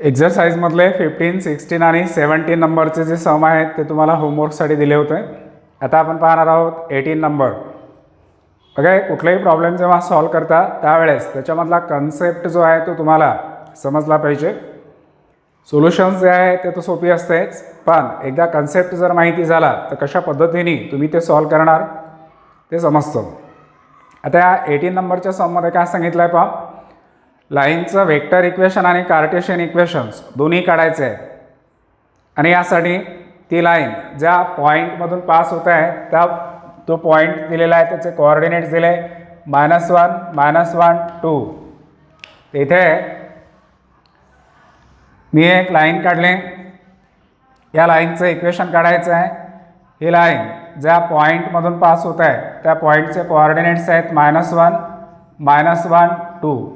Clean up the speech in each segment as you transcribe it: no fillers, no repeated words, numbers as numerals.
एक्झरसाइजमधले 15, 16 आणि 17 नंबरचे जे सम आहेत ते तुम्हाला होमवर्कसाठी दिले होते. आता आपण पाहणार आहोत 18 नंबर. बघा, कुठलाही प्रॉब्लेम जेव्हा सॉल्व करता त्यावेळेस त्याच्यामधला कन्सेप्ट जो आहे तो तुम्हाला समजला पाहिजे. सोल्युशन्स जे आहे ते तर सोपी असतेच, पण एकदा कन्सेप्ट जर माहिती झाला तर कशा पद्धतीने तुम्ही ते सॉल्व करणार ते समजतं. आता या 18 नंबरच्या सममध्ये काय सांगितलं आहे पहा, लाईनचं वेक्टर इक्वेशन आणि कार्टेशियन इक्वेशन्स दोन्ही काढायचे आहेत. आणि यासाठी ती लाईन ज्या पॉईंटमधून पास होत आहे त्या तो पॉईंट दिलेला आहे, त्याचे कोऑर्डिनेट्स दिले -1, -1, 2. इथे मी एक लाईन काढले, या लाईनचं इक्वेशन काढायचं आहे. ही लाईन ज्या पॉईंटमधून पास होत आहे त्या पॉईंटचे कोऑर्डिनेट्स आहेत -1, -1, 2.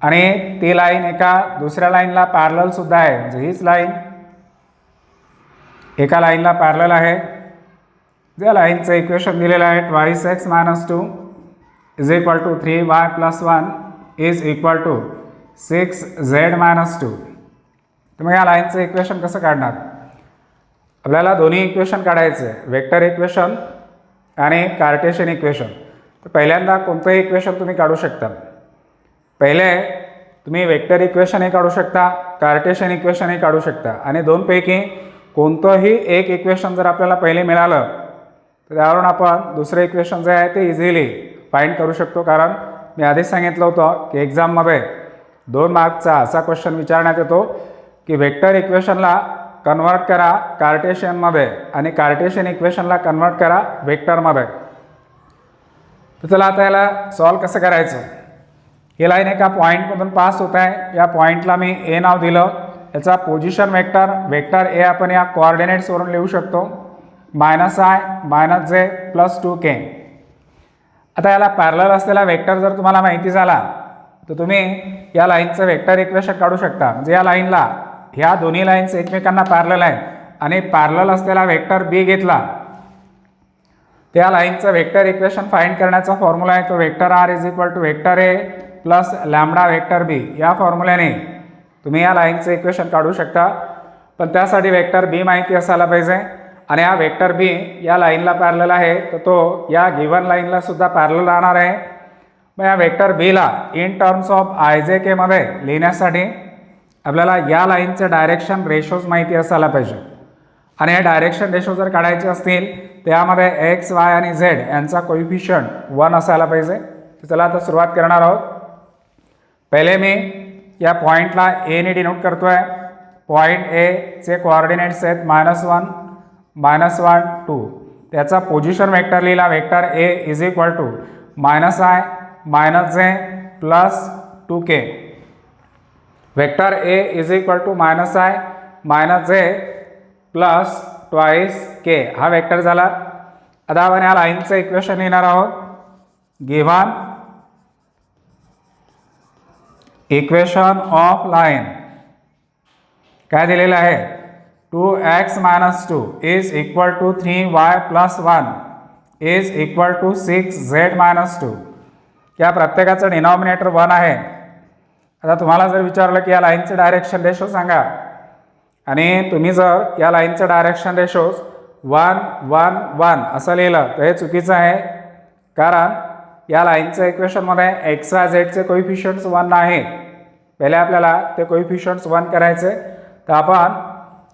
आणि ती लाईन एका दुसऱ्या लाईनला पॅरलल सुद्धा आहे, म्हणजे हीच लाईन एका लाईनला पॅरलल आहे. ज्या लाईनचं इक्वेशन दिलेलं आहे 2x - 2 = 3y + 1 = 6z - 2. तर मग या लाईनचं इक्वेशन कसं काढणार? आपल्याला दोन्ही इक्वेशन काढायचं आहे, वेक्टर इक्वेशन आणि कार्टेशियन इक्वेशन. तर पहिल्यांदा कोणतंही इक्वेशन तुम्ही काढू शकता. पहिले तुम्ही वेक्टर इक्वेशनही काढू शकता, कार्टेशियन इक्वेशनही काढू शकता. आणि दोनपैकी कोणतंही एक इक्वेशन जर आपल्याला पहिले मिळालं तर त्यावरून आपण दुसरं इक्वेशन जे आहे ते इझिली फाइंड करू शकतो. कारण मी आधीच सांगितलं होतं की एक्झाममध्ये 2 मार्कचा असा क्वेश्चन विचारण्यात येतो की वेक्टर इक्वेशनला कन्वर्ट करा कार्टेशियनमध्ये आणि कार्टेशियन इक्वेशनला कन्वर्ट करा वेक्टरमध्ये. तर चला आता याला सॉल्व कसं करायचं. ही लाईन एका पॉईंटमधून पास होत आहे, या पॉईंटला मी ए नाव दिलं. याचा पोझिशन वेक्टर ए आपण या कोऑर्डिनेट्सवरून लिहू शकतो -i -j + 2k. आता याला पॅरलल असलेला वेक्टर जर तुम्हाला माहिती झाला तर तुम्ही या लाईनचं वेक्टर इक्वेशन काढू शकता. म्हणजे या लाईनला ह्या दोन्ही लाईन्स एकमेकांना पॅरलल आहेत आणि पॅरलल असलेला वेक्टर बी घेतला, त्या लाईनचं वेक्टर इक्वेशन फाइंड करण्याचा फॉर्म्युला आहे तो vector r = vector a + lambda vector B. या फॉर्म्युल्याने तुम्ही या लाईनचं इक्वेशन काढू शकता. पण त्यासाठी वेक्टर बी माहिती असायला पाहिजे आणि हा वेक्टर बी या लाईनला पॅरलल आहे, तर तो या गिवन लाईनला सुद्धा पॅरलल राहणार आहे. मग या वेक्टर बीला इन टर्म्स ऑफ IJK मध्ये लिहिण्यासाठी आपल्याला या लाईनचे डायरेक्शन रेशोज माहिती असायला पाहिजे. आणि हे डायरेक्शन रेशो जर काढायचे असतील त्यामध्ये x, y आणि z यांचा कोइफिशियंट 1 असायला पाहिजे. तर चला आता सुरुवात करणार आहोत. पहिले मी या पॉईंटला ए ने डिनोट करतो आहे. पॉईंट ए चे कोऑर्डिनेट्स आहेत -1, -1, 2. त्याचा पोझिशन वेक्टर लिहिला, vector A = -i -j + 2k. Vector A = -i -j + 2k हा वेक्टर झाला. आता आपण या लाईनचं इक्वेशन लिहिणार आहोत. गिव्हन इक्वेशन ऑफ लाईन काय दिलेलं आहे, 2x - 2 = 3y + 1 = 6z - 2. या प्रत्येकाचं डिनॉमिनेटर 1 आहे. आता तुम्हाला जर विचारलं की या लाईनचे डायरेक्शन रेशो सांगा आणि तुम्ही जर या लाईनचं डायरेक्शन रेशोज 1, 1, 1 असं लिहिलं तर हे चुकीचं आहे. कारण या लाईनच्या इक्वेशनमध्ये x, y, z चे कोइफिशियंट्स 1 आहेत. पहिले आपल्याला ते कोइफिशियंट्स 1 करायचे. तर आपण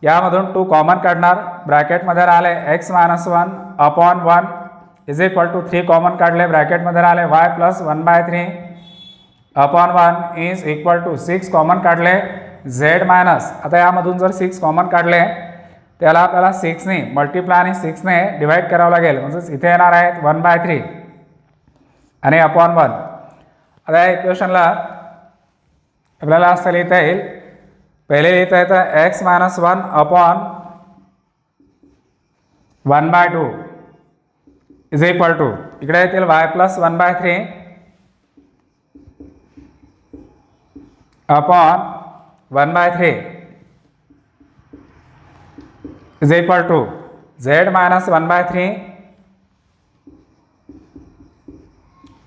यामधून 2 कॉमन काढणार. ब्रॅकेटमध्ये राहिले x - 1 / 1 = 3 कॉमन काढले. ब्रॅकेटमध्ये राहिले y + 1/3 / 1 = 6 कॉमन काढले. z आता यामधून जर 6 कॉमन काढले त्याला आपल्याला 6 ने मल्टिप्लाय आणि 6 ने डिवाइड करावं लागेल. म्हणजे इथे येणार आहेत 1/3 आणि /1. आता या इक्वेशनला आपल्याला असं लिहिता येईल, पहिले लिहिता येतं x - 1 / 1/2 इकडे येतील y + 1/3 / 1/3 z - 1/3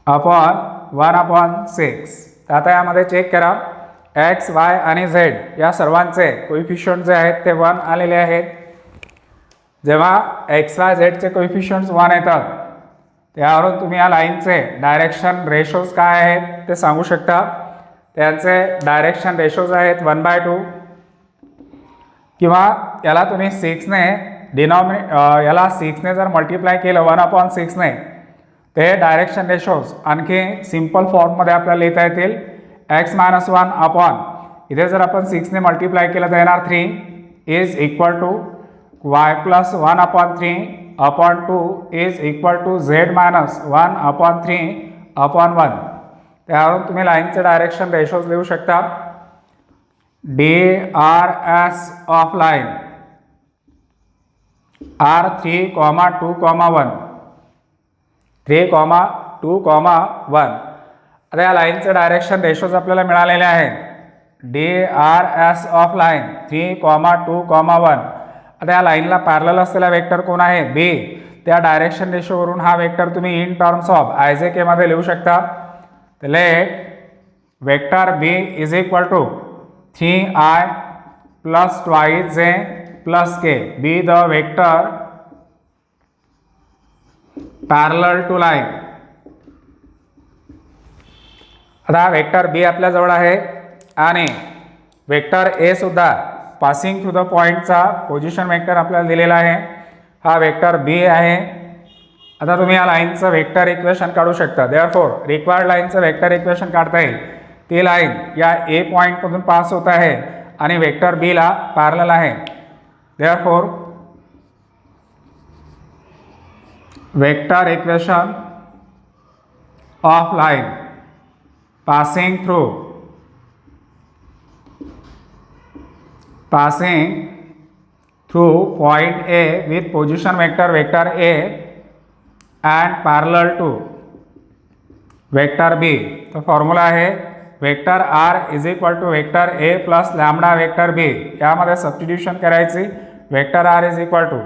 / 1/6. तर आता यामध्ये चेक करा, एक्स वाय आणि झेड या सर्वांचे कोइफिशियंट जे आहेत ते 1 आलेले आहेत. जेव्हा एक्स वाय झेडचे कोइफिशियंट्स 1 येतात त्यावरून तुम्ही या लाईनचे डायरेक्शन रेशोज काय आहेत ते सांगू शकता. त्यांचे डायरेक्शन रेशोज आहेत 1/2 किंवा याला तुम्ही 6ने याला 6ने जर मल्टिप्लाय केलं 1/6ने ते डायरेक्शन रेशोज आणखी सिंपल फॉर्ममध्ये आपल्याला लिहिता येतील. एक्स मायनस 1 अपॉन इथे जर आपण 6ने मल्टिप्लाय केलं तर येणार 3 is equal to Y plus 1/3 upon 2 is equal to Z minus 1/3 upon 1. त्यावरून तुम्ही लाईनचे डायरेक्शन रेशोज लिहू शकता. DRS of line R3,2,1 3,2,1. आता या लाईनचे डायरेक्शन रेशोज आपल्याला मिळालेले आहेत. DRS of line 3,2,1. आता या लाईनला पॅरलल असलेला वेक्टर कोण आहे? बी. त्या डायरेक्शन रेशोवरून हा वेक्टर तुम्ही इन टर्म्स ऑफ IJK मध्ये लिहू शकता. तर let vector B is equal to 3i plus 2j plus k be the vector parallel to line. आता वेक्टर बी आपल्याजवळ आहे आणि वेक्टर ए सुद्धा पासिंग थ्रू द पॉईंटचा पोझिशन वेक्टर आपल्याला दिलेला आहे. हा वेक्टर बी आहे. आता तुम्ही या लाईनचं वेक्टर इक्वेशन काढू शकता. देअरफॉर रिक्वायर्ड लाईनचं वेक्टर इक्वेशन काढता येईल. ती लाईन या ए पॉईंटमधून पास होत आहे आणि वेक्टर बी ला पॅरलल आहे. Therefore vector equation of line passing through point A with position vector A and parallel to vector B. तो फॉर्म्युला आहे vector R is equal to vector A plus lambda vector B. यामध्ये substitution करायची. Vector R is equal to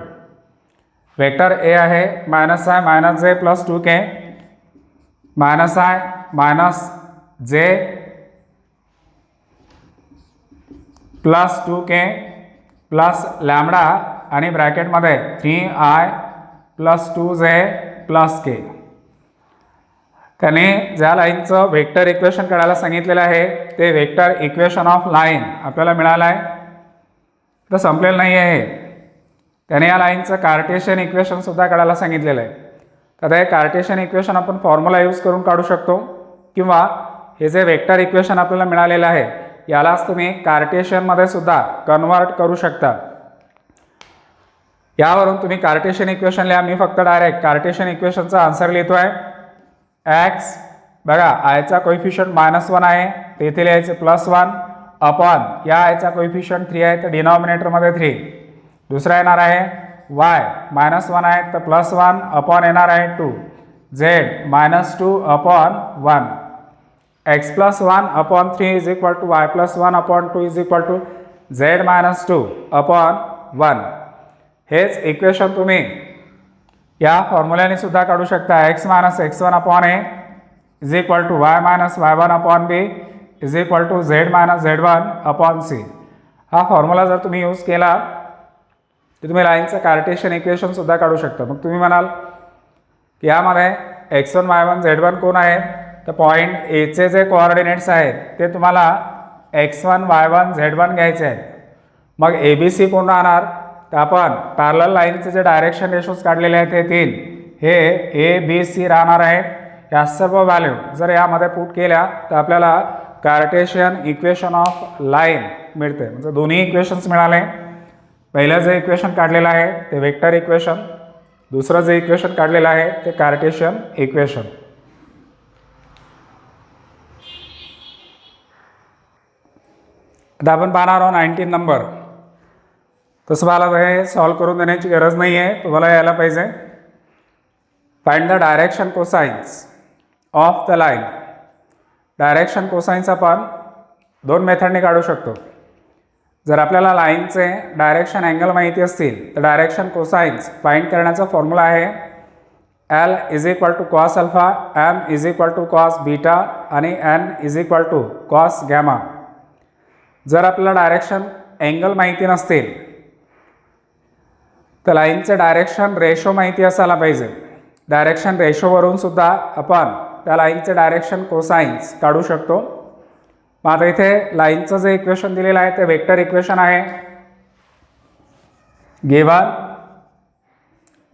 vector A आहे -i minus j plus 2k -i minus j plus 2k plus lambda आणि ब्रॅकेटमध्ये 3i plus 2j plus k. त्याने ज्या लाईनचं vector equation काढायला सांगितलेलं आहे ते वेक्टर इक्वेशन ऑफ लाईन आपल्याला मिळालं आहे. तर संपलेलं नाही आहे. त्याने या लाईनचं कार्टेशियन इक्वेशन सुद्धा काढायला सांगितलेलं आहे. तर हे कार्टेशियन इक्वेशन आपण फॉर्म्युला यूज करून काढू शकतो किंवा हे जे वेक्टर इक्वेशन आपल्याला मिळालेलं आहे यालाच तुम्ही कार्टेशियनमध्ये सुद्धा कन्वर्ट करू शकता. यावरून तुम्ही कार्टेशियन इक्वेशन लिहा. मी फक्त डायरेक्ट कार्टेशियन इक्वेशनचा आन्सर लिहितो आहे. एक्स बघा आयचा कोइफिशियंट -1 आहे तेथे लिहायचे +1 अपॉन या आयचा कोइफिशियंट 3 आहे तर डिनॉमिनेटरमध्ये 3. दुसरा येणार आहे वाय -1 आहे तर +1 अपॉन येणार आहे 2. Z -2 upon 1. x plus 1 upon 3 is equal to y plus 1 upon 2 is equal to z minus 2 upon 1. हेच इक्वेशन तुम्ही या फॉर्म्युल्याने सुद्धा काढू शकता. x minus x1 upon a is equal to y minus y1 upon b is equal to z minus z1 upon c. हा formula जर तुम्ही use केला तर तुम्ही लाईनचं कार्टेशियन इक्वेशन सुद्धा काढू शकता. मग तुम्ही म्हणाल की यामध्ये x1 y1 z1 कोण आहे? तर पॉईंट एचे जे कोऑर्डिनेट्स आहेत ते तुम्हाला x1 y1 z1 घ्यायचे आहेत. मग ABC कोण राहणार? तर आपण पॅरलल लाईनचे जे डायरेक्शन रेशोज काढलेले आहेत ते 3 हे ABC राहणार आहेत. या सर्व व्हॅल्यू जर यामध्ये पुट केल्या तर आपल्याला कार्टेशियन इक्वेशन ऑफ लाईन मिळते. म्हणजे दोन्ही इक्वेशन्स मिळाले. पहिलं जे इक्वेशन काढलेलं आहे ते वेक्टर इक्वेशन, दुसरं जे इक्वेशन काढलेलं आहे ते कार्टेशियन इक्वेशन. आता आपण पाहणार आहोत 19 नंबर. तसं मला हे सॉल्व करून देण्याची गरज नाही आहे, तुम्हाला यायला पाहिजे. Find the direction cosines of the line. Direction cosines आपण 2 मेथडने काढू शकतो. जर आपल्याला लाईनचे डायरेक्शन अँगल माहिती असतील तर डायरेक्शन कोसाइन्स फाइंड करण्याचा फॉर्म्युला आहे L is equal to cos alpha, M is equal to cos beta आणि N is equal to cos gamma. जर आपल्याला डायरेक्शन अँगल माहिती नसतील तर लाईनचे डायरेक्शन रेशो माहिती असायला पाहिजे. डायरेक्शन रेशोवरून सुद्धा आपण त्या लाईनचे डायरेक्शन कोसाइन्स काढू शकतो. मग आता इथे लाईनचं जे इक्वेशन दिलेलं आहे ते वेक्टर इक्वेशन आहे. Given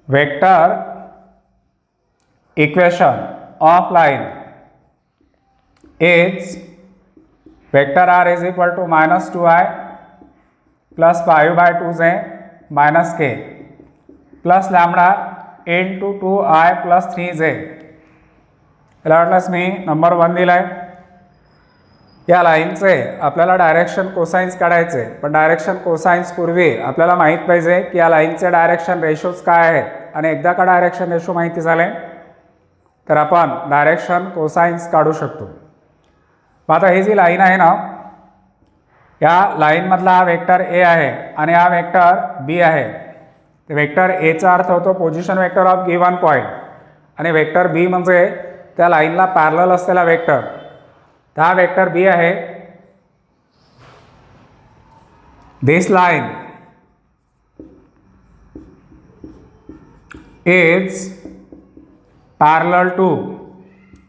vector equation of line is vector R is equal to -2i plus 5/2j minus k plus lambda into 2i plus 3j. याला वाटल्यास मी नंबर 1 दिलाय. या लाईनचे आपल्याला डायरेक्शन कोसाइन्स काढायचे, पण डायरेक्शन कोसाइन्स पूर्वी आपल्याला माहीत पाहिजे की या लाईनचे डायरेक्शन रेशोज काय आहेत. आणि एकदा का डायरेक्शन रेशो माहिती झाले तर आपण डायरेक्शन कोसाइन्स काढू शकतो. मग आता ही जी लाईन आहे ना, या लाईनमधला हा वेक्टर ए आहे आणि हा वेक्टर बी आहे. तर वेक्टर एचा अर्थ होतो position vector of given point आणि वेक्टर बी म्हणजे त्या लाईनला पॅरलल असलेला वेक्टर. तर हा वेक्टर बी आहे. This line is parallel to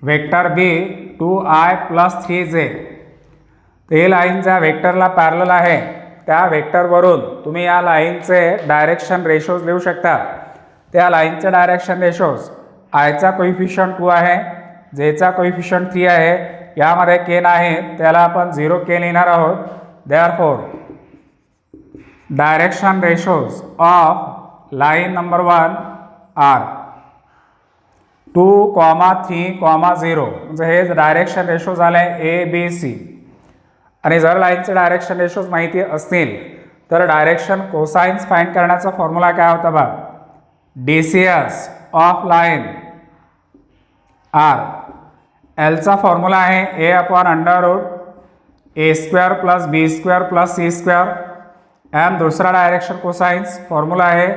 vector B 2i plus 3j. तर ही लाईन ज्या वेक्टरला पॅरलल आहे त्या वेक्टरवरून तुम्ही या लाईनचे डायरेक्शन रेशोज लिहू शकता. त्या लाईनचे डायरेक्शन रेशोज आयचा कोइफिशियंट 2 आहे, जेचा कोइफिशियंट 3 आहे, यामध्ये के नाही त्याला आपण 0 के लिहिणार आहोत. Therefore direction ratios of line number 1 are 2, 3, 0 म्हणजे हे डायरेक्शन रेशो झाले ए बी सी. आणि जर लाईनचे डायरेक्शन रेशोज माहिती असतील तर डायरेक्शन कोसाइन्स फाइंड करण्याचा फॉर्म्युला काय होता बा, DCS ऑफ लाईन आर. एलचा फॉर्म्युला आहे a upon √a² plus b² plus c². M दूसरा डायरेक्शन कोसाइन्स फॉर्म्युला आहे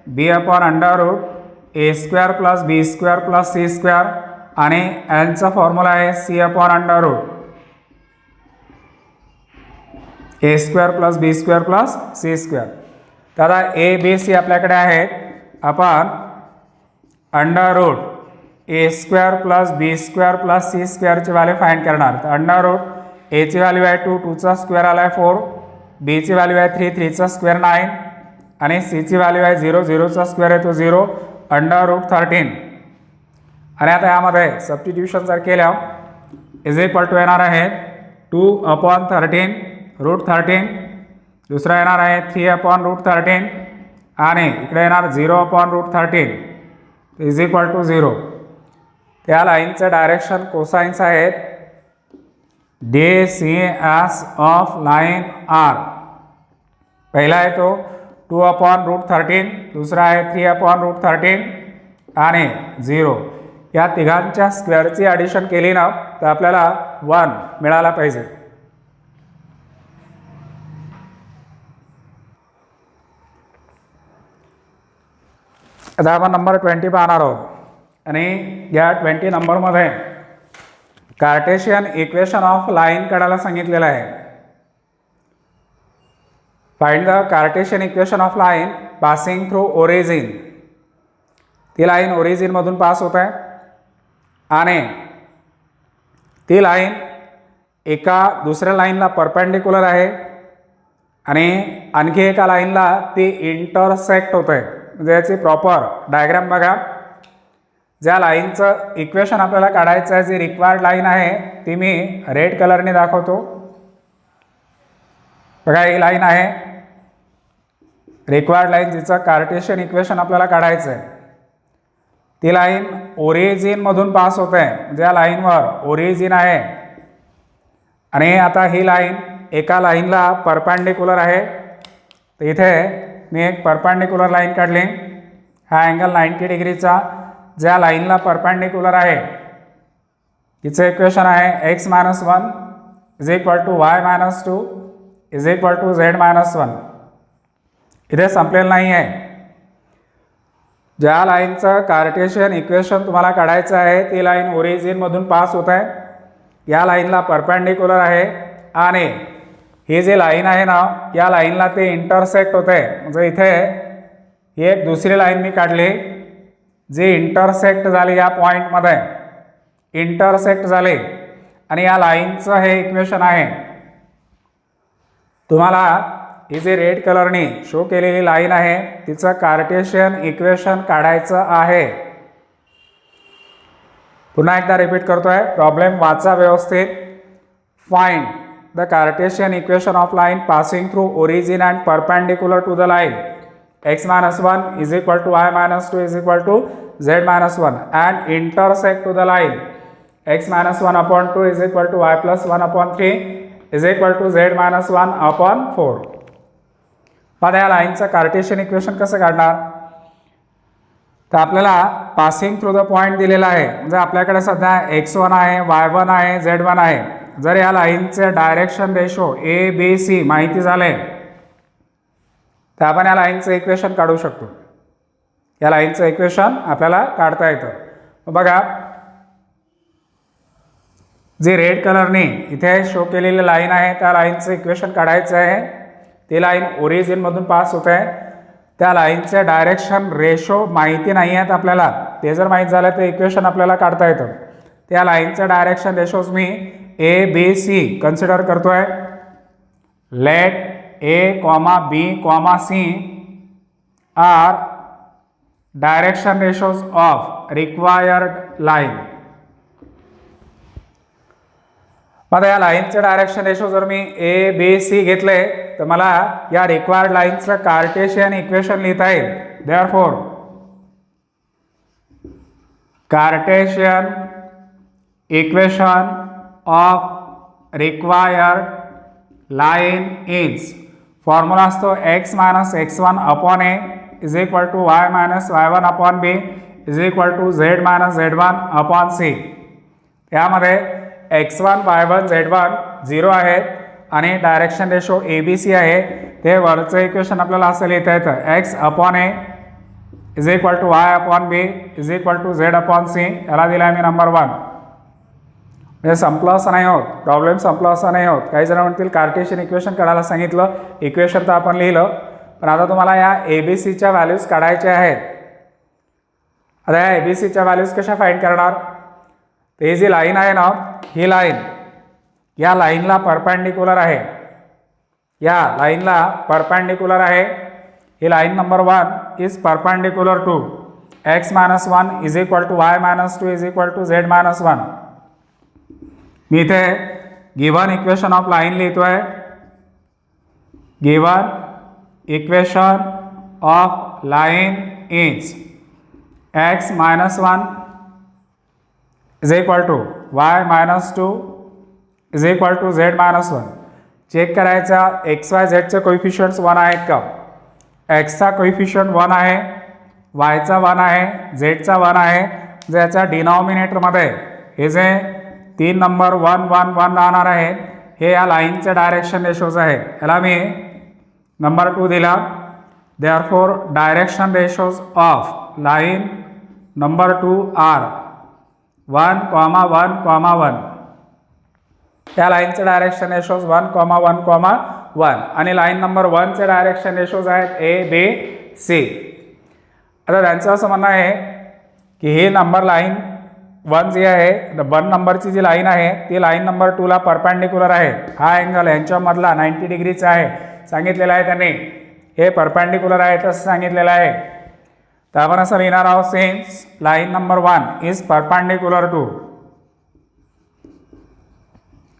b upon √a² plus b² plus c². आणि एलचा फॉर्म्युला आहे c upon √a² plus b² plus c². तर आता A B C आपल्याकडे आहेत. आपण √a² plus b² plus c² ची व्हॅल्यू फाइंड करणार. तर √a ची व्हॅल्यू आहे 2, 2चा स्क्वेअर आला आहे 4, b ची व्हॅल्यू आहे 3, 3चा स्क्वेअर 9 आणि c ची व्हॅल्यू आहे 0, 0चा स्क्वेअर आहे तो 0 √13. आणि आता यामध्ये सबस्टिट्यूशन जर केलं इज इक्वल टू येणार आहे 2/13 √13. दुसरा येणार आहे 3/√13 आणि इकडे येणार 0/√13 इज इक्वल टू 0. त्या लाईनचे डायरेक्शन कोसाइन्स आहेत DCS ऑफ लाईन आर. पहिला आहे तो 2/√13, दुसरा आहे 3/√13 आणि 0. या तिघांच्या स्क्वेअरची ॲडिशन केली ना तर आपल्याला 1 मिळाला पाहिजे. आता आपण नंबर 20 पाहणार आहोत. आणि या 20 नंबरमध्ये कार्टेशियन इक्वेशन ऑफ लाईन काढायला सांगितलेलं आहे. Find the Cartesian equation of line passing through origin. ती लाईन ओरिजिनमधून पास होत आहे आणि ती लाईन एका दुसऱ्या लाईनला परपेंडिक्युलर आहे आणि आणखी एका लाईनला ती इंटरसेक्ट होत आहे. म्हणजे याची प्रॉपर डायग्राम बघा. ज्या लाईनचं इक्वेशन आपल्याला काढायचं आहे, जी रिक्वायर्ड लाईन आहे ती मी रेड कलरने दाखवतो. बघा ही लाईन आहे रिक्वायर्ड लाईन, जिचं कार्टेशियन इक्वेशन आपल्याला काढायचं आहे. ती लाईन ओरिजिनमधून पास होत आहे, म्हणजे या लाईनवर ओरिजिन आहे आणि आता ही लाईन एका लाईनला परपेंडिक्युलर आहे. तर इथे मी एक परपेंडिक्युलर लाईन काढली. हा अँगल 90 डिग्रीचा ज्या लाईनला परपेंडिक्युलर आहे तिचं इक्वेशन आहे x - 1 is equal to y - 2 is equal to z - 1. इथे संपलेलं नाही आहे. ज्या लाईनचं कार्टेशियन इक्वेशन तुम्हाला काढायचं आहे ती लाईन ओरिजिनमधून पास होत आहे, या लाईनला परपेंडिक्युलर आहे आणि ही जी लाईन आहे ना, या लाईनला ते इंटरसेक्ट होते. म्हणजे इथे ही एक दुसरी लाईन मी काढली जी इंटरसेक्ट झाली या पॉईंटमध्ये, इंटरसेक्ट झाले आणि या लाईनचं हे इक्वेशन आहे. तुम्हाला ही जी रेड कलरने शो केलेली लाईन आहे तिचं कार्टेशियन इक्वेशन काढायचं आहे. पुन्हा एकदा रिपीट करतोय, प्रॉब्लेम वाचा व्यवस्थित. Find the Cartesian equation of line passing through origin and perpendicular to the line x minus 1 is equal to y minus 2 is equal to z minus 1 and intersect to the line x minus 1 upon 2 is equal to y plus 1 upon 3 is equal to z minus 1 upon 4. आता या लाईनचं Cartesian equation कसं काढणार? तर आपल्याला passing through the point दिलेला आहे. म्हणजे आपल्याकडे सध्या x1 आहे, y1 आहे, z1 आहे. जर या लाईनचे direction ratio A B C माहिती झाले तर आपण या लाईनचं इक्वेशन काढू शकतो. या लाईनचं इक्वेशन आपल्याला काढता येतं. बघा, जी रेड कलरने इथे शो केलेली लाईन आहे त्या लाईनचं इक्वेशन काढायचं आहे. ती लाईन ओरिजिनमधून पास होत आहे. त्या लाईनचे डायरेक्शन रेशो माहिती नाही आहेत आपल्याला. ते जर माहीत झालं तर इक्वेशन आपल्याला काढता येतं. त्या लाईनचे डायरेक्शन रेशोज मी ए बी सी कन्सिडर करतोय. Let A, B, C are direction ratios of required line. आता या लाईनचे डायरेक्शन रेशो जर मी ए बी सी घेतले तर मला या रिक्वायर्ड लाईनचं कार्टेशियन इक्वेशन लिहिता येईल. Therefore Cartesian equation of required line is formula असतो x minus x1 upon A is equal to y minus y1 upon B is equal to z minus z1 upon C. यामध्ये x1 y1 z1 0 आहेत आणि direction ratio A B C आहे. ते वरचं equation आपल्याला असं लिहिता येतं x upon A is equal to y upon B is equal to z upon C. याला दिला आहे मी नंबर 1. म्हणजे संपलं असं नाही होत, प्रॉब्लेम संपला असं नाही होत. काही जण म्हणतील कार्टेशियन इक्वेशन काढायला सांगितलं, इक्वेशन तर आपण लिहिलं, पण आता तुम्हाला या ए बी सीच्या व्हॅल्यूज काढायच्या आहेत. आता या ए बी सीच्या व्हॅल्यूज कशा फाइंड करणार? तर ही जी लाईन आहे ना, ही लाईन या लाईनला परपेंडिकुलर आहे. या लाईनला परपेंडिकुलर आहे. ही line number 1 is perpendicular to x minus 1 is equal to y minus 2 is equal to z minus 1. मी इथे गिवन इक्वेशन ऑफ लाइन लिहितोय. Given equation of line is x minus 1 is equal to y minus 2 is equal to z minus 1. Check करायचा x y झेडचे coefficients 1 आहेत का? एक्सचा coefficient 1 आहे, वायचा 1 आहे, झेडचा 1 आहे. ज्याच्या डिनॉमिनेटरमध्ये हे जे 3 नंबर 1 1 1 राहणार आहेत हे या लाईनचे डायरेक्शन रेशोज आहेत. याला मी नंबर 2 दिला. Therefore direction ratios of line number 2 are 1, 1, 1. या लाईनचे डायरेक्शन रेशोज 1, 1, 1 आणि लाईन नंबर 1 चे डायरेक्शन रेशोज आहेत ए बी सी. आता त्यांचं असं म्हणणं आहे की ही नंबर लाईन 1 जी आहे, 1 नंबरची जी लाईन आहे ती लाईन नंबर 2 ला परपेंडिकुलर आहे. हा अँगल यांच्यामधला 90 डिग्रीचा आहे सांगितलेला आहे त्यांनी. हे परपेंडिकुलर आहे तसं सांगितलेलं आहे. तर आपण असं लिहिणार आहोत, since line number 1 is perpendicular to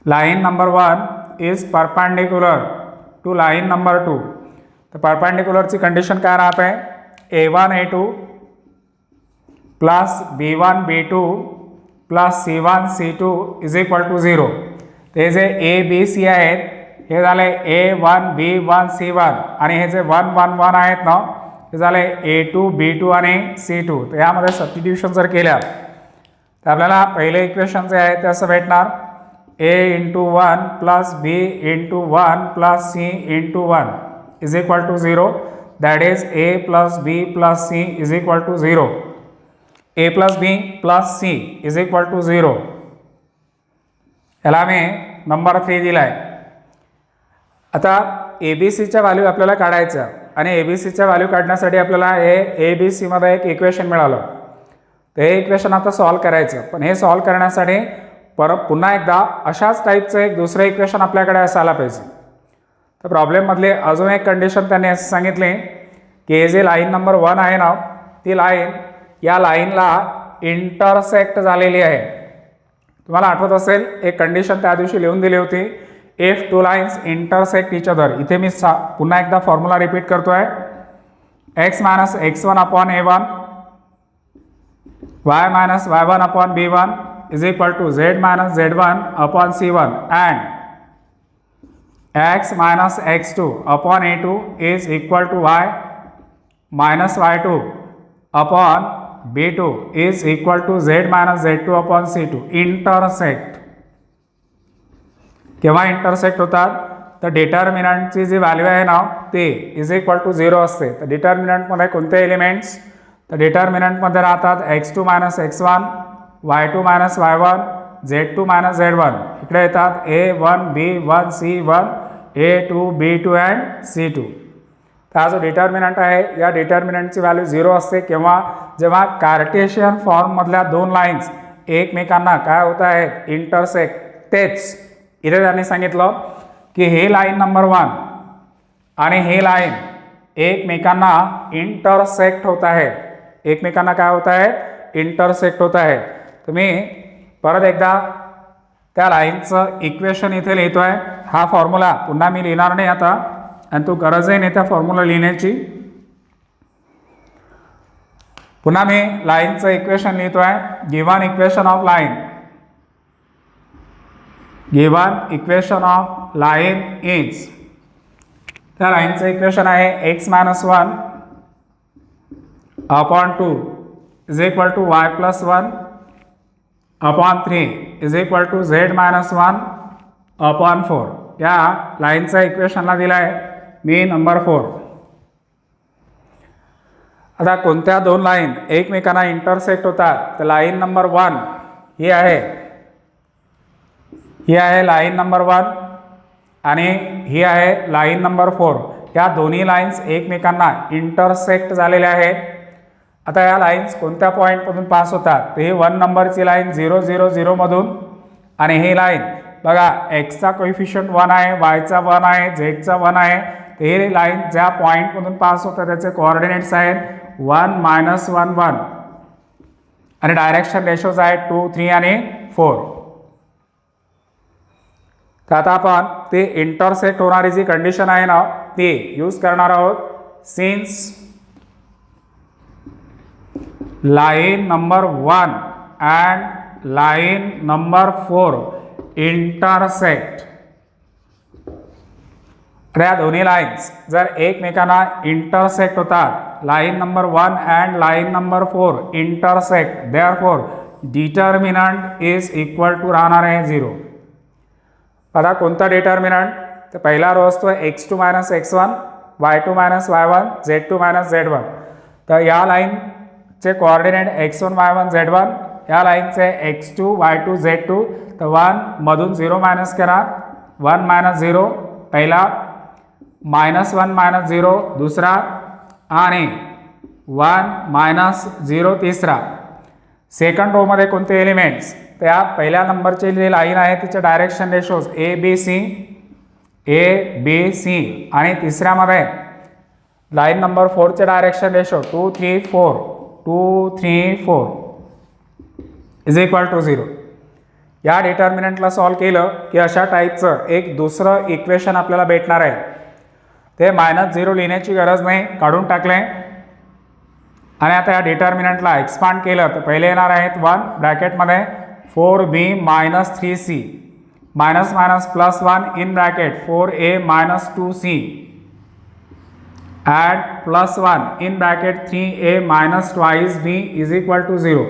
line number 1 is perpendicular to line number 2. तो परपेंडिकुलरची कंडिशन काय राहते? a1 a2 plus b1 b2 plus c1 c2 is equal to 0. ते जे ए बी सी आहेत हे झाले a1 b1 c1 आणि हे जे 1 1 1 आहेत ना हे झाले a2 b2 आणि c2. तर यामध्ये सबस्टिट्यूशन जर केल्या तर आपल्याला पहिले इक्वेशन जे आहे ते असं भेटणार, a into 1 plus b into 1 plus c into 1 is equal to 0. That is a plus b plus c is equal to 0. a plus b plus c is equal to 0. याला मी नंबर 3 दिला आहे. आता A B सीच्या value आपल्याला काढायच्या आणि A B सीच्या value काढण्यासाठी आपल्याला हे ए बी सीमध्ये एक इक्वेशन मिळालं. तर हे इक्वेशन आता सॉल्व करायचं. पण हे सॉल्व करण्यासाठी पुन्हा एकदा अशाच टाईपचं एक दुसरं इक्वेशन आपल्याकडे असायला पाहिजे. तर प्रॉब्लेममधले अजून एक कंडिशन त्यांनी असं सांगितले की हे जे लाईन नंबर 1 आहे ना, ती लाईन या लाईनला इंटरसेक्ट झालेली आहे. तुम्हाला आठवत असेल एक कंडिशन त्या दिवशी लिहून दिली होती, if two lines intersect each other. इथे मी पुन्हा एकदा फॉर्म्युला रिपीट करतोय, x minus x1 upon a1 y minus y1 upon b1 is equal to z minus z1 upon c1 and x minus x2 upon a2 is equal to y minus y2 upon b2 is equal to z minus z2 upon c2. Intersect केव्हा intersect होतात, तर डिटर्मिनंटची जी value आहे ना ते is equal to 0 असते. तर डिटर्मिनंटमध्ये कोणते elements, तर डिटर्मिनंटमध्ये राहतात x2 minus x1, y2 minus y1, z2 minus z1. इकडे येतात a1 b1 c1 a2 b2 and c2. तर हा जो डिटर्मिनंट आहे या डिटर्मिनंटची व्हॅल्यू 0 असते केव्हा, जेव्हा कार्टेशियन फॉर्ममधल्या दोन लाईन्स एकमेकांना काय होत आहेत, इंटरसेक्ट. तेच इथे त्यांनी सांगितलं की हे लाईन नंबर 1 आणि हे लाईन एकमेकांना इंटरसेक्ट होत आहे. एकमेकांना काय होत आहे, इंटरसेक्ट होत आहे. तुम्ही परत एकदा त्या लाईनचं इक्वेशन इथे लिहितोय. हा फॉर्म्युला पुन्हा मी लिहिणार नाही आता, आणि तो गरजही नाही त्या फॉर्म्युला लिहिण्याची. पुन्हा मी लाईनचं इक्वेशन लिहितोय, given equation of line. Given equation of line is, त्या लाईनचं इक्वेशन आहे x minus 1 upon 2 is equal to y plus 1 upon 3 is equal to z minus 1 upon 4. या लाईनचा इक्वेशनला दिला आहे मी नंबर 4. आता कोणत्या दोन लाईन एकमेकांना इंटरसेक्ट होतात, तर लाईन नंबर 1 ही आहे लाईन नंबर 1 आणि ही आहे लाईन नंबर 4. या दोन्ही लाईन्स एकमेकांना इंटरसेक्ट झालेल्या आहेत. आता या लाईन्स कोणत्या पॉईंटमधून पास होतात, तर ही 1 नंबरची लाईन 0 0 0 मधून, आणि ही लाईन बघा एक्सचा कोइफिशियंट 1 आहे, वायचा 1 आहे, झेडचा 1 आहे. तर ही लाईन ज्या पॉईंटमधून पास होतात त्याचे कोऑर्डिनेट्स आहेत 1 मायनस 1 1 आणि डायरेक्शन रेशोज आहेत 2 3 आणि 4. तर आता आपण ते इंटरसेक्ट होणारी जी कंडिशन आहे ना ती यूज करणार आहोत. Since line number 1 and line number 4 intersect, या दोन्ही लाईन्स जर एकमेकांना इंटरसेक्ट होतात, line number 1 and line number 4 intersect, therefore determinant is equal to राहणार आहे 0. आता कोणता डिटर्मिनंट, तर पहिला रो असतो x2 minus x1, y2 minus y1, z2 minus z1. तर या लाईनचे कोऑर्डिनेट x1 y1 z1, या लाईनचे x2 y2 z2. तर 1 मधून 0 मायनस करा, 1 मायनस 0 पहिला, मायनस 1 मायनस 0 दुसरा, आणि 1 मायनस 0 तिसरा. सेकंड रोमध्ये कोणते एलिमेंट्स, त्या पहिल्या नंबरची जी लाईन आहे तिचे direction ratios a B c, आणि तिसऱ्यामध्ये लाईन नंबर 4चे direction ratio 2 3 4 is equal to 0. या डिटर्मिनंटला सॉल्व केलं की अशा टाईपचं एक दुसरं इक्वेशन आपल्याला भेटणार आहे. ते -0 लिहिण्याची गरज नाही, काढून टाकले. आणि आता या डिटर्मिनंटला एक्सपांड केलं तर पहिले येणार आहेत 1 ब्रॅकेटमध्ये 4b minus 3c minus minus plus 1 in bracket 4a minus 2c and plus 1 in bracket 3a minus twice b is equal to 0.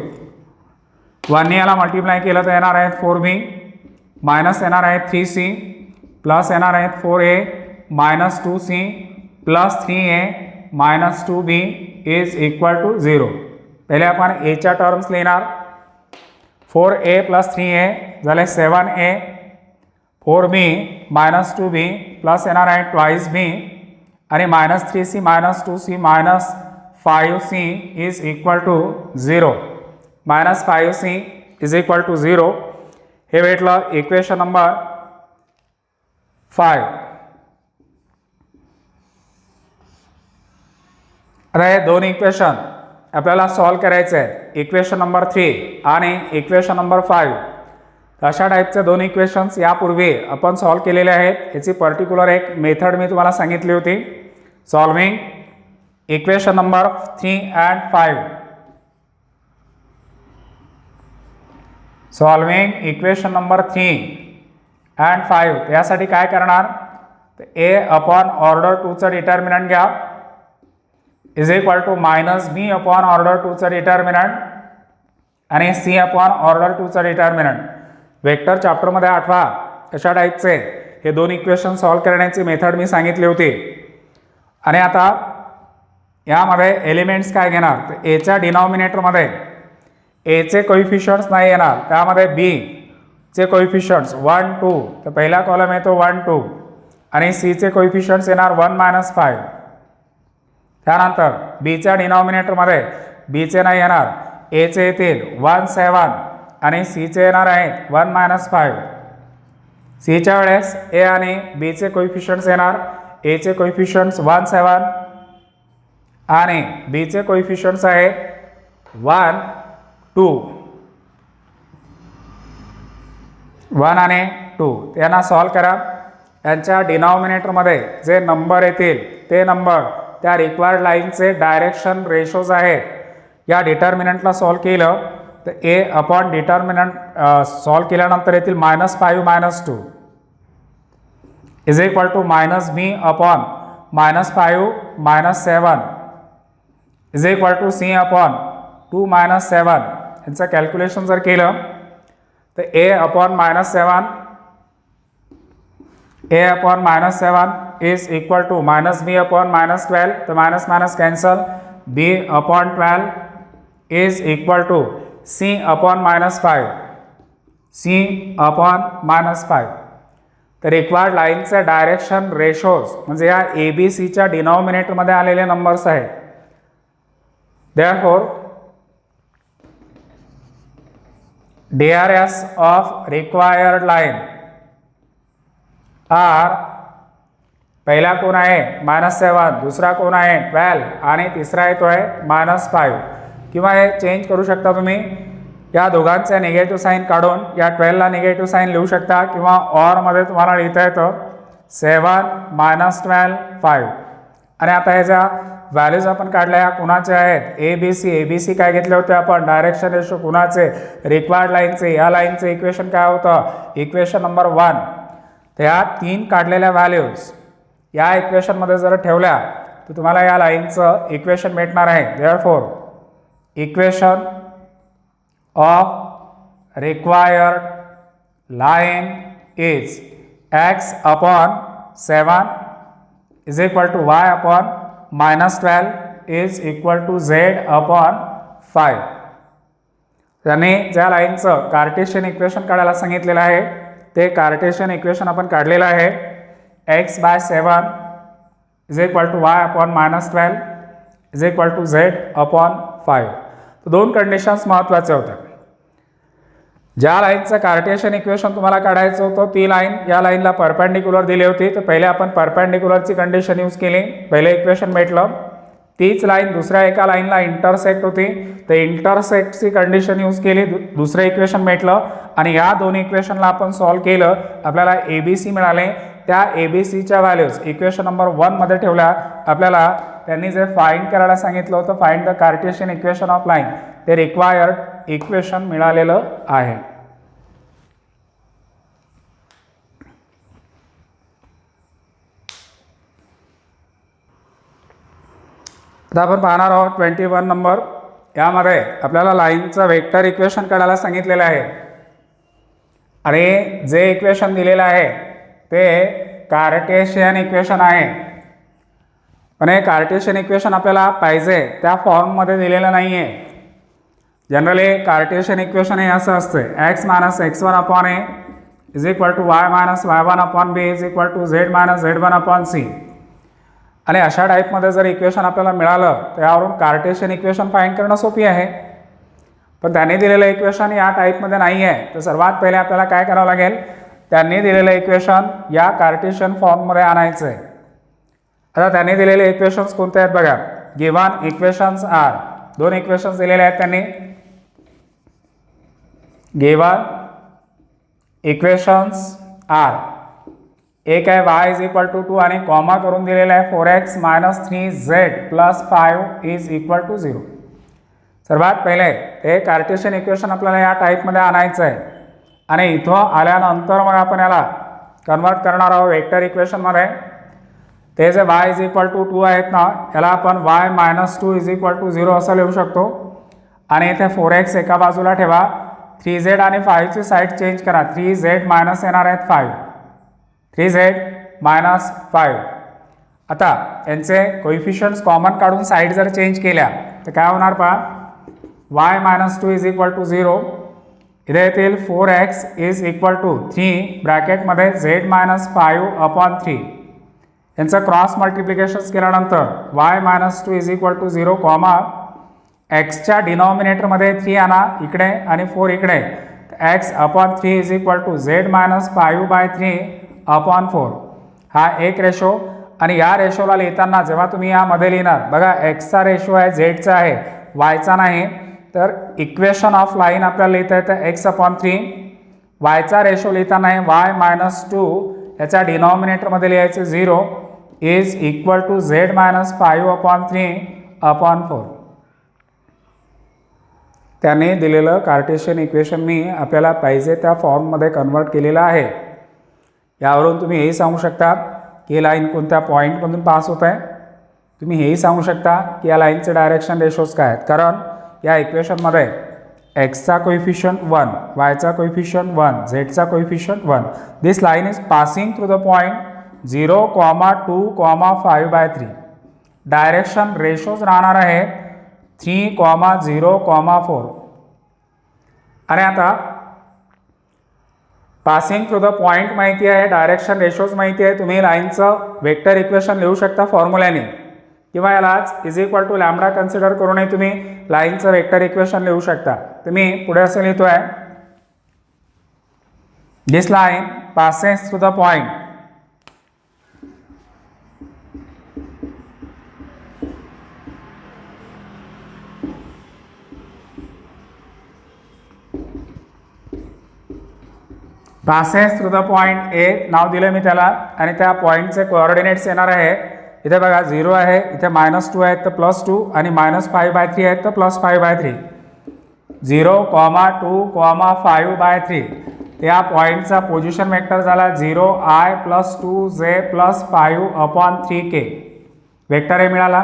1ने याला मल्टिप्लाय केलं तर येणार आहेत 4b मायनस येणार आहेत 3c प्लस येणार आहेत 4a minus 2c plus 3a minus 2b is equal to 0. पहिले आपण एच्या टर्म्स लिहिणार. 4a प्लस 3a झाले 7a, 4b minus 2b plus येणार आहे ट्वाईस बी आणि -3c -2c -5c is equal to 0. -5c is equal to 0 हे भेटलं इक्वेशन नंबर 5. आता हे दोन इक्वेशन आपल्याला सॉल्व करायचे आहेत, इक्वेशन नंबर 3 आणि इक्वेशन नंबर 5. अशा टाईपचे दोन इक्वेशन्स यापूर्वी आपण सॉल्व केलेले आहेत. याची पर्टिक्युलर एक मेथड मी तुम्हाला सांगितली होती, solving equation number 3 and 5. Solving equation number 3 and 5 यासाठी काय करणार, ए अपॉन ऑर्डर 2चं डिटर्मिनंट घ्या is equal to -b upon order 2चं डिटर्मिनंट आणि c अपॉन ऑर्डर 2चं डिटर्मिनंट. वेक्टर चॅप्टरमध्ये आठवा अशा टाईपचे हे दोन इक्वेशन सॉल्व करण्याची मेथड मी सांगितली होती. आणि आता यामध्ये एलिमेंट्स काय घेणार, तर एच्या डिनॉमिनेटरमध्ये एचे कोइफिशियंट्स नाही येणार, त्यामध्ये बीचे कोइफिशियंट्स 1 2, तर पहिला कॉलम येतो 1 2 आणि सीचे कोइफिशियंट्स येणार 1 -5. त्यानंतर बीच्या डिनॉमिनेटरमध्ये बीचे नाही येणार, एचे येतील 1 7 आणि सीचे येणार आहेत 1 -5. सीच्या वेळेस ए आणि बीचे कोइफिशियंट्स येणार, एचे कोइफिशियंट्स 1 7 आणि बीचे कोइफिशियंट्स आहेत 1 2. 1 आणि 2 यांना सॉल्व करा. यांच्या डिनॉमिनेटरमध्ये जे नंबर येतील ते नंबर त्या रिक्वायर्ड लाईनचे डायरेक्शन रेशोज आहेत. या डिटर्मिनंटला सॉल्व केलं तर ए अपॉन डिटर्मिनंट सॉल्व केल्यानंतर येतील -5 -2 is equal to -b upon -5 -7 is equal to c upon 2 -7. यांचं कॅल्क्युलेशन जर केलं तर a upon -7 is equal to -b upon -12, तर minus cancel, b upon 12 is equal to c upon -5, c upon -5. तर required लाईनचे direction ratios म्हणजे या ABCच्या डिनॉमिनेटरमध्ये आलेले नंबर्स आहेत. Therefore DRS of required line are, पहिला कोण आहे -7, दुसरा कोण आहे 12 आणि तिसरा येतो आहे -5. किंवा हे चेंज करू शकता तुम्ही, या दोघांचे निगेटिव्ह साईन काढून या 12ला निगेटिव्ह साईन लिहू शकता किंवा ऑरमध्ये तुम्हाला लिहिता येतं 7 -12 5. आणि आता ह्याच्या व्हॅल्यूज आपण काढल्या, या कुणाचे आहेत ABC काय घेतले होते आपण, डायरेक्शन रेशो कुणाचे, रिक्वायर्ड लाईनचे. या लाईनचे इक्वेशन काय होतं, इक्वेशन नंबर 1. तर या 3 काढलेल्या व्हॅल्यूज या इक्वेशनमध्ये जर ठेवल्या तर तुम्हाला या लाईनचं इक्वेशन भेटणार आहे. Therefore equation of required line is x upon 7 is equal to y upon -12 is equal to z upon 5. त्यांनी ज्या लाईनचं कार्टेशियन इक्वेशन काढायला सांगितलेलं आहे ते कार्टेशियन इक्वेशन आपण काढलेलं आहे. x/7 is equal to y upon -12 is equal to z upon 5. तर दोन कंडिशन्स महत्त्वाचे होते. ज्या लाईनचं कार्टेशियन इक्वेशन तुम्हाला काढायचं होतं ती लाईन या लाईनला परपेंडिक्युलर दिली होती, तर पहिले आपण परपेंडिक्युलरची कंडिशन यूज केली, पहिले इक्वेशन भेटलं. तीच लाईन दुसऱ्या एका लाईनला इंटरसेक्ट होती, तर इंटरसेक्टची कंडिशन यूज केली, दुसरं इक्वेशन भेटलं. आणि या दोन इक्वेशनला आपण सॉल्व केलं, आपल्याला ABC मिळाले. त्या ABCच्या व्हॅल्यूज इक्वेशन नंबर 1 मध्ये ठेवल्या. आपल्याला त्यांनी जे फाइंड करायला सांगितलं होतं, find the Cartesian equation of line, ते रिक्वायर्ड इक्वेशन मिळालेलं आहे. आता आपण पाहणार आहोत 21 नंबर. यामध्ये आपल्याला लाईनचं वेक्टर इक्वेशन काढायला सांगितलेलं आहे आणि जे इक्वेशन दिलेलं आहे ते कार्टेशियन इक्वेशन आहे. पण हे कार्टेशियन इक्वेशन आपल्याला पाहिजे त्या फॉर्ममध्ये दिलेलं नाही आहे. जनरली कार्टेशियन इक्वेशन हे असं असतं, x - x1 upon a is equal to y minus y one upon B is equal to Z minus z one upon c. आणि अशा टाईपमध्ये जर इक्वेशन आपल्याला मिळालं त्यावरून कार्टेशियन इक्वेशन फाइंड करणं सोपी आहे. पण त्यांनी दिलेलं इक्वेशन या टाईपमध्ये नाही आहे. तर सर्वात पहिले आपल्याला काय करावं लागेल, त्यांनी दिलेलं इक्वेशन या कार्टेशियन फॉर्ममध्ये आणायचं आहे. आता त्यांनी दिलेले इक्वेशन्स कोणते आहेत बघा. गिवन इक्वेशन्स आर, दोन इक्वेशन्स दिलेले आहेत त्यांनी. गिवन इक्वेशन्स आर, एक आहे y इज इक्वल टू 2 आणि कॉमा करून दिलेला आहे 4x minus 3z plus 5 is equal to 0. सर्वात पहिले हे कार्टेशियन इक्वेशन आपल्याला या टाईपमध्ये आणायचं आहे आणि इथं आल्यानंतर मग आपण याला कन्वर्ट करणार आहोत वेक्टर इक्वेशनमध्ये. ते जे y इज इक्वल टू 2 आहेत ना, याला आपण y minus 2 is equal to 0 असं लिहू शकतो. आणि इथे 4x एका बाजूला ठेवा, 3z आणि 5ची साईड चेंज करा. 3z मायनस येणार आहेत 5, 3z मायनस 5. आता यांचे कोइफिशियंट्स कॉमन काढून साईड जर चेंज केल्या तर काय होणार पहा, y minus 2 is equal to 0. इथे येतील 4x इज इक्वल टू 3 ब्रॅकेटमध्ये z मायनस 5 अपॉन 3. यांचं क्रॉस मल्टिप्लिकेशन्स केल्यानंतर y minus 2 is equal to 0 comma एक्सच्या डिनॉमिनेटरमध्ये 3 आणा इकडे आणि 4 इकडे. x upon 3 is equal to z minus 5 by 3 upon 4. हा एक रेशो. आणि या रेशोला लिहिताना जेव्हा तुम्ही यामध्ये लिहिणार बघा, एक्सचा रेशो आहे झेडचा आहे, वायचा नाही. तर इक्वेशन ऑफ लाईन आपल्याला लिहिता येतं एक्स अपॉन 3. वायचा रेशो लिहिताना आहे वाय मायनस 2, याच्या डिनॉमिनेटरमध्ये लिहायचे 0 is equal to Z minus 5 upon 3 upon 4. त्याने दिलेलं कार्टेशियन इक्वेशन मी आपल्याला पाहिजे त्या फॉर्ममध्ये कन्वर्ट केलेलं आहे. यावरून तुम्ही हेही सांगू शकता की लाईन कोणत्या पॉईंटमधून पास होत आहे. तुम्ही हेही सांगू शकता की या लाईनचे डायरेक्शन रेशोज काय आहेत. कारण या इक्वेशनमध्ये एक्सचा कोइफिशियंट 1, वायचा कोइफिशियंट 1, झेडचा coefficient 1. This line is passing through the point 0, 2, 5 by 3. Direction ratios राहणार आहे 3, 0, 4. आणि आता पासिंग थ्रू द पॉईंट माहिती आहे, डायरेक्शन रेशोज माहिती आहे. तुम्ही लाईनचं वेक्टर इक्वेशन लिहू शकता फॉर्म्युल्याने, किंवा यालाच is equal to lambda consider करूनही तुम्ही लाईनचं वेक्टर इक्वेशन लिहू शकता. तुम्ही पुढे असं लिहितोय, this line passes through the point passes through the point A नाव दिलं मी त्याला. आणि त्या पॉईंटचे कोऑर्डिनेट्स येणार आहे, इथे बघा 0 आहे, इथे -2 आहेत तर +2 आणि -5 बाय 3 आहेत तर +5 बाय 3. 0, 2, 5 बाय 3. त्या पॉईंटचा पोझिशन वेक्टर झाला 0 I + 2j + 5 upon 3k. Vector हे मिळाला.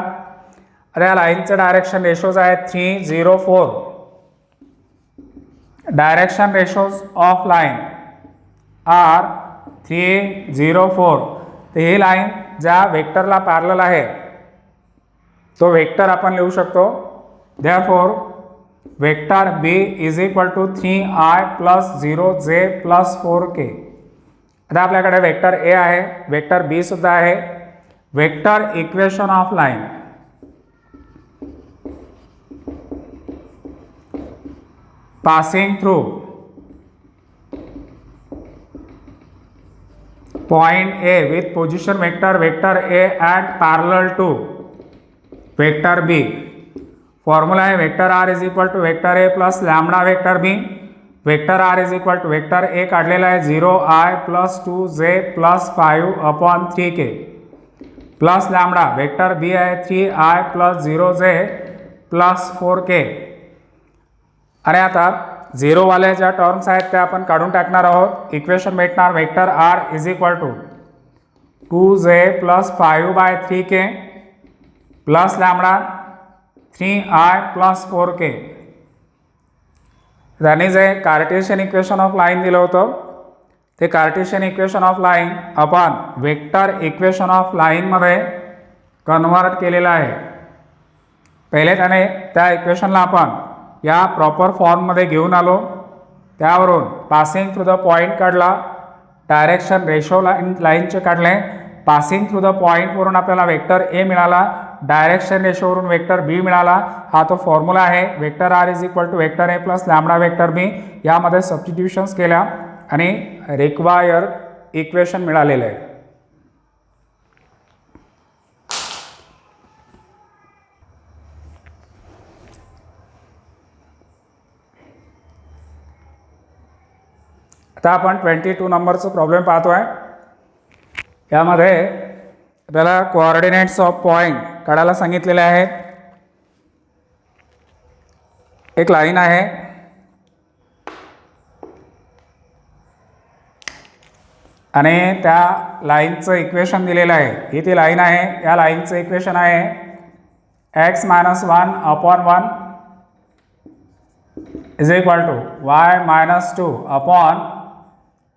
आता या लाईनचं डायरेक्शन रेशोज आहेत 3, 0, 4. Direction ratios of line are 3, 0, 4. तर ही लाईन ज्या वेक्टरला पॅरलल आहे तो वेक्टर आपण लिहू शकतो. Therefore vector B is equal to 3I + 0j + 4k. आता आपल्याकडे वेक्टर ए आहे, वेक्टर बी सुद्धा आहे. Vector equation of line passing through point A with position vector A at parallel to vector B. Formula आहे vector R is equal to vector A plus lambda vector B. Vector R is equal to vector A काढलेला आहे 0I + 2j + 5 upon 3k plus lambda. Vector B आहे 3I + 0j + 4k. आणि आता 0 वाले ज्या terms आहेत त्या आपण काढून टाकणार आहोत. इक्वेशन भेटणार vector R is equal to 2j + 5 by 3k plus lambda 3I + 4k. त्यांनी जे कार्टेशियन इक्वेशन ऑफ लाईन दिलं होतं ते कार्टेशियन इक्वेशन ऑफ लाईन आपण वेक्टर इक्वेशन ऑफ लाईनमध्ये कन्वर्ट केलेलं आहे. पहिले त्याने त्या इक्वेशनला आपण या प्रॉपर फॉर्ममध्ये घेऊन आलो. त्यावरून पासिंग थ्रू द पॉईंट काढला डायरेक्शन रेशो लाईनचे काढले. पासिंग थ्रू द पॉईंटवरून आपल्याला वेक्टर ए मिळाला, डायरेक्शन रेशोवरून वेक्टर बी मिळाला. हा तो फॉर्म्युला आहे. Vector R is equal to vector A plus lambda vector B. यामध्ये सबस्टिट्यूशन्स केल्या आणि रिक्वायर इक्वेशन मिळालेलं आहे. आता आपण 22 नंबरचं प्रॉब्लेम पाहतोय. यामध्ये आपल्याला कोऑर्डिनेट्स ऑफ पॉईंट काढायला सांगितलेले आहेत. एक लाईन आहे आणि त्या लाईनचं इक्वेशन दिलेलं आहे. ही ती लाईन आहे. या लाईनचं इक्वेशन आहे x - 1 upon 1 is equal to y - 2 upon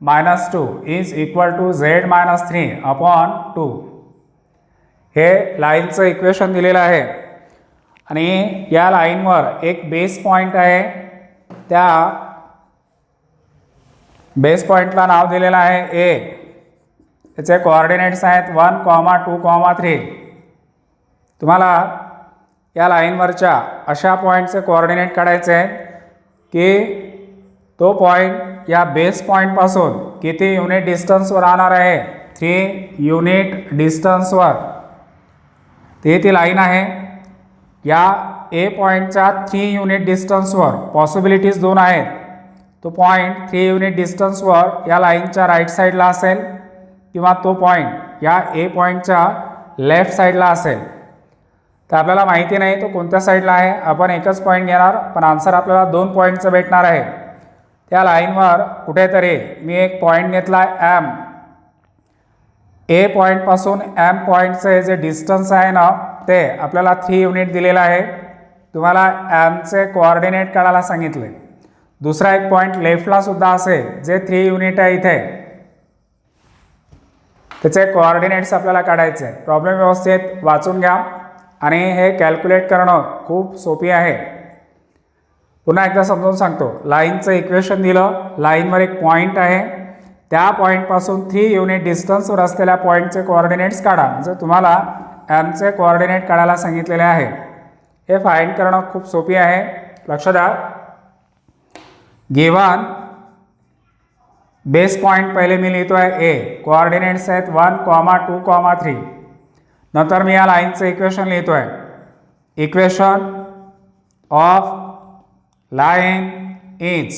-2 is equal to z - 3 upon 2. हे लाईनचं इक्वेशन दिलेलं आहे आणि या लाईनवर एक बेस पॉईंट आहे. त्या बेस पॉईंटला नाव दिलेलं आहे ए. त्याचे कोऑर्डिनेट्स आहेत 1, 2, 3. तुम्हाला या लाईनवरच्या अशा पॉईंटचे कोऑर्डिनेट काढायचे आहेत की तो पॉईंट या बेस पॉईंटपासून किती युनिट डिस्टन्सवर राहणार आहे. 3 युनिट डिस्टन्सवर. ती लाईन आहे. या ए पॉईंटच्या 3 युनिट डिस्टन्सवर पॉसिबिलिटीज 2 आहेत. तो पॉईंट 3 युनिट डिस्टन्सवर या लाईनच्या राईट साईडला असेल किंवा तो पॉईंट या ए पॉईंटच्या लेफ्ट साईडला असेल. तर आपल्याला माहिती नाही तो कोणत्या साईडला आहे. आपण एकच पॉईंट घेणार पण आन्सर आपल्याला 2 पॉईंटचं भेटणार आहे. त्या लाईनवर कुठेतरी मी एक पॉईंट घेतला आहे एम. ए पॉईंटपासून एम पॉईंटचे जे डिस्टन्स आहे ना ते आपल्याला 3 युनिट दिलेलं आहे. तुम्हाला एमचे कोऑर्डिनेट काढायला सांगितले. दुसरा एक पॉईंट लेफ्टला सुद्धा असेल जे 3 युनिट आहे इथे. त्याचे कोऑर्डिनेट्स आपल्याला काढायचे. प्रॉब्लेम व्यवस्थित वाचून घ्या आणि हे कॅल्क्युलेट करणं खूप सोपी आहे. पुन्हा एकदा समजून सांगतो. लाईनचं इक्वेशन दिलं. लाईनवर एक पॉईंट आहे. त्या पॉईंटपासून 3 युनिट डिस्टन्सवर असलेल्या पॉईंटचे कोऑर्डिनेट्स काढा. म्हणजे तुम्हाला एमचे कोऑर्डिनेट काढायला सांगितलेले आहे. हे फाइंड करणं खूप सोपी आहे. लक्ष द्या. गिवन बेस पॉईंट पहिले मी लिहितो आहे ए. कोऑर्डिनेट्स आहेत 1, 2, 3. नंतर मी या लाईनचं इक्वेशन लिहितो आहे. Equation of line is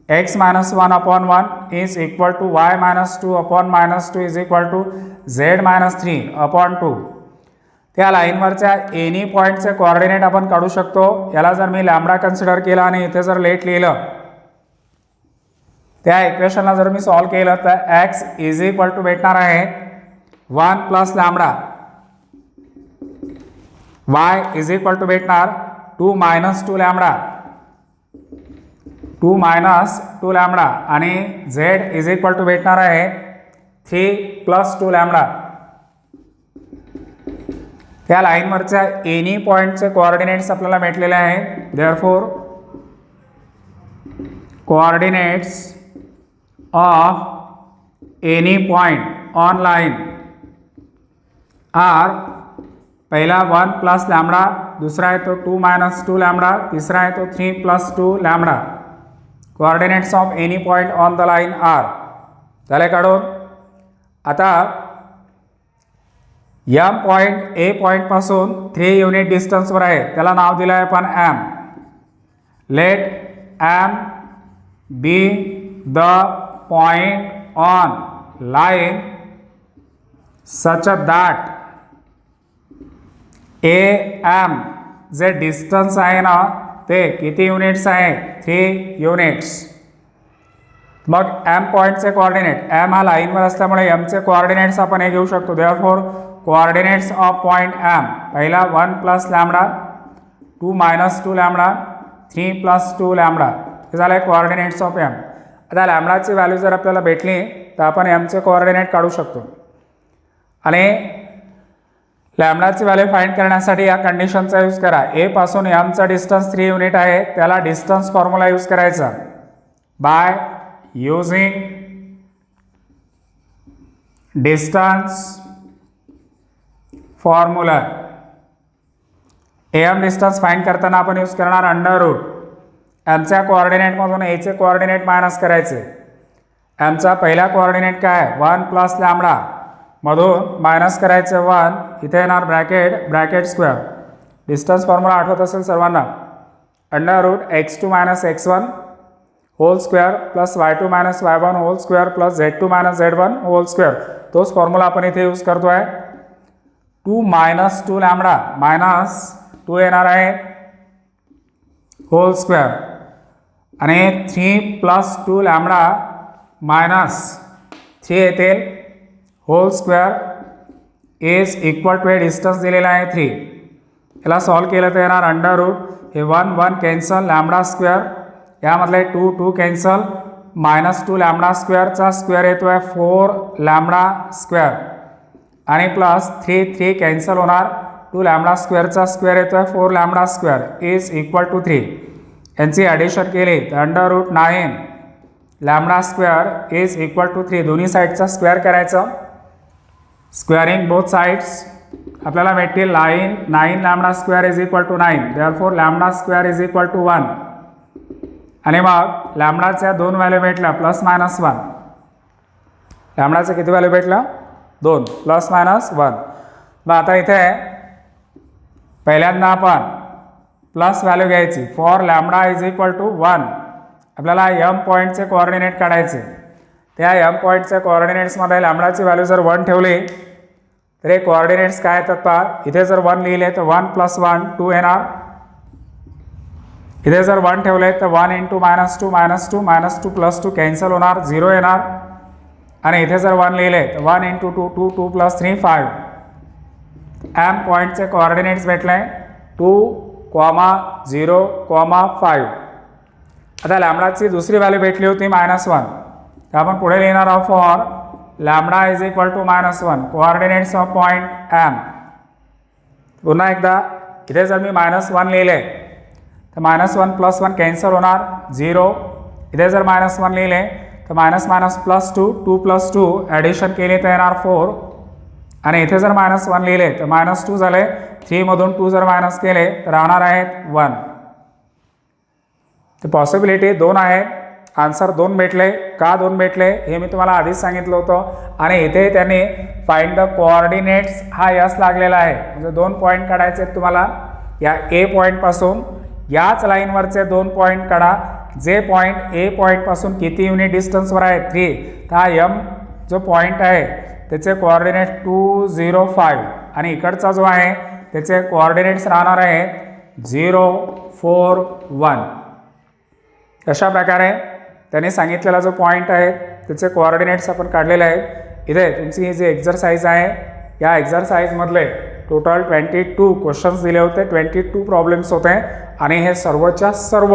x - 1 upon 1 is equal to y - 2 upon -2 is equal to z - 3 upon 2. त्या लाईनवरच्या एनी पॉईंटचे कोऑर्डिनेट आपण काढू शकतो. याला जर मी लॅम्बडा कन्सिडर केला आणि इथे जर लेट लिहिलं, त्या इक्वेशनला जर मी सॉल्व केलं तर x इज इक्वल टू भेटणार आहे 1 plus lambda. y is equal to भेटणार 2 - 2 लॅम्बडा. 2 - 2 लॅम्बडा आणि z इज इक्वल टू भेटणार आहे 3 + 2 लॅम्बडा. त्या लाईनवरच्या एनी पॉईंटचे कोऑर्डिनेट्स आपल्याला भेटलेले आहेत. Therefore coordinates of any point on line are पहिला 1 प्लस लॅम्बडा, दुसरा आहे तो 2 - 2 लॅम्बडा, तिसरा आहे तो 3 + 2 lambda. Coordinates of any point on the line are झाले काढून. आता एम पॉईंट ए पॉईंटपासून 3 युनिट डिस्टन्सवर आहे. त्याला नाव दिलं आहे आपण M. Let M be the point on line such that A M जे डिस्टन्स आहे ना ते किती युनिट्स आहे 3 युनिट्स. मग एम पॉईंटचे कोऑर्डिनेट, एम हा लाईनवर असल्यामुळे एमचे कोऑर्डिनेट्स आपण हे घेऊ शकतो. Therefore coordinates of point M पहिला 1 प्लस लॅम्बडा, 2 - 2 लॅम्बडा, 3 + 2 लॅम्बडा. हे झालं आहे कोऑर्डिनेट्स ऑफ एम. आता लॅम्बडाची व्हॅल्यू जर आपल्याला भेटली तर आपण एमचे कोऑर्डिनेट काढू शकतो. आणि लॅम्बडाची व्हॅल्यू फाइंड करण्यासाठी या कंडिशनचा यूज करा. ए पासून एमचा डिस्टन्स 3 युनिट आहे. त्याला डिस्टन्स फॉर्म्युला यूज करायचा. By using distance formula M distance find करताना आपण यूज करणार अंडर रूट एमच्या कोऑर्डिनेटमधून एचे कोऑर्डिनेट मायनस करायचे. एमचा पहिला कोऑर्डिनेट काय 1 प्लस लॅम्बडा मधून मायनस करायचं 1 इथे येणार ब्रॅकेट स्क्वेअर. डिस्टन्स फॉर्म्युला आठवत असेल सर्वांना under root x2 minus x1 whole square plus y2 minus y1 whole square plus z2 minus z1 whole square. तोच फॉर्म्युला आपण इथे यूज करतो आहे. 2 मायनस 2 लॅम्बडा मायनस 2 येणार आहे होल स्क्वेअर आणि 3 प्लस 2 लॅम्बडा मायनस 3 येतील whole square is equal to हे डिस्टन्स दिलेला आहे 3. याला सॉल्व केलं तर येणार अंडर रूट हे 1 1 कॅन्सल लॅम्बडा स्क्वेअर यामधले 2 2 कॅन्सल मायनस 2 लॅम्बडा स्क्वेअरचा स्क्वेअर येतो आहे 4 लॅम्बडा स्क्वेअर आणि प्लस 3 3 कॅन्सल होणार 2 लॅम्बडा स्क्वेअरचा स्क्वेअर येतो आहे 4 lambda square is equal to 3. यांची ॲडिशन केली तर under root 9 lambda square is equal to 3. दोन्ही साईडचा स्क्वेअर करायचं. स्क्वेअरिंग बोथ साइड्स आपल्याला भेटतील 9 lambda square is equal to 9 therefore lambda square is equal to 1 आणि मग लॅम्बडाच्या 2 व्हॅल्यू भेटल्या प्लस मायनस 1. लॅम्बडाचं किती व्हॅल्यू भेटलं 2 प्लस मायनस 1. मग आता इथे पहिल्यांदा आपण प्लस व्हॅल्यू घ्यायची for lambda is equal to 1. आपल्याला एम पॉईंटचे कोऑर्डिनेट काढायचे. त्या एम पॉईंटच्या कोऑर्डिनेट्समध्ये लॅम्बडाची व्हॅल्यू जर 1 ठेवली तर हे कोऑर्डिनेट्स काय येतात पहा. इथे जर 1 लिहिले तर 1 प्लस 1 2 येणार. इथे जर 1 ठेवले तर 1 into minus 2 minus 2 plus 2 cancel होणार 0 येणार आणि इथे जर 1 लिहिले तर 1 इंटू 2 2 प्लस 3 5. एम पॉईंटचे कोऑर्डिनेट्स भेटले 2, 0, 5. आता लॅम्बडाची दुसरी व्हॅल्यू भेटली होती -1 तर आपण पुढे लिहिणार आहोत for lambda is equal to -1 coordinates of point M. पुन्हा एकदा इथे जर मी -1 लिहिले तर -1 प्लस 1 कॅन्सल होणार 0. इथे जर -1 लिहिले तर मायनस प्लस 2 2 प्लस 2 ॲडिशन केली तर येणार 4 आणि इथे जर -1 लिहिले तर -2 झाले. 3 मधून 2 जर मायनस केले तर राहणार आहेत 1. तर पॉसिबिलिटी 2 आहे. आन्सर 2 भेटले. का 2 भेटले हे मी तुम्हाला आधीच सांगितलं होतं आणि इथे त्यांनी फाइंड द कोऑर्डिनेट्स हा यस लागलेला आहे. म्हणजे 2 पॉईंट काढायचे आहेत तुम्हाला. या ए पॉईंटपासून याच लाईनवरचे 2 पॉईंट काढा. जे पॉईंट ए पॉईंटपासून किती युनिट डिस्टन्सवर आहे 3. तर हा एम जो पॉईंट आहे त्याचे कोऑर्डिनेट 2, 0, 5 आणि इकडचा जो आहे त्याचे कोऑर्डिनेट्स राहणार आहे 0, 4, 1. अशा प्रकारे त्यांनी सांगितलेला जो पॉईंट आहे त्याचे कोऑर्डिनेट्स आपण काढलेले आहेत. इथे तुमची ही जी एक्झरसाइज आहे या एक्झरसाइजमधले टोटल 22 क्वेश्चन्स दिले होते. 22 प्रॉब्लेम्स होते आणि हे सर्वच्या सर्व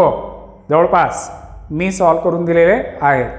जवळपास मी सॉल्व करून दिलेले आहेत.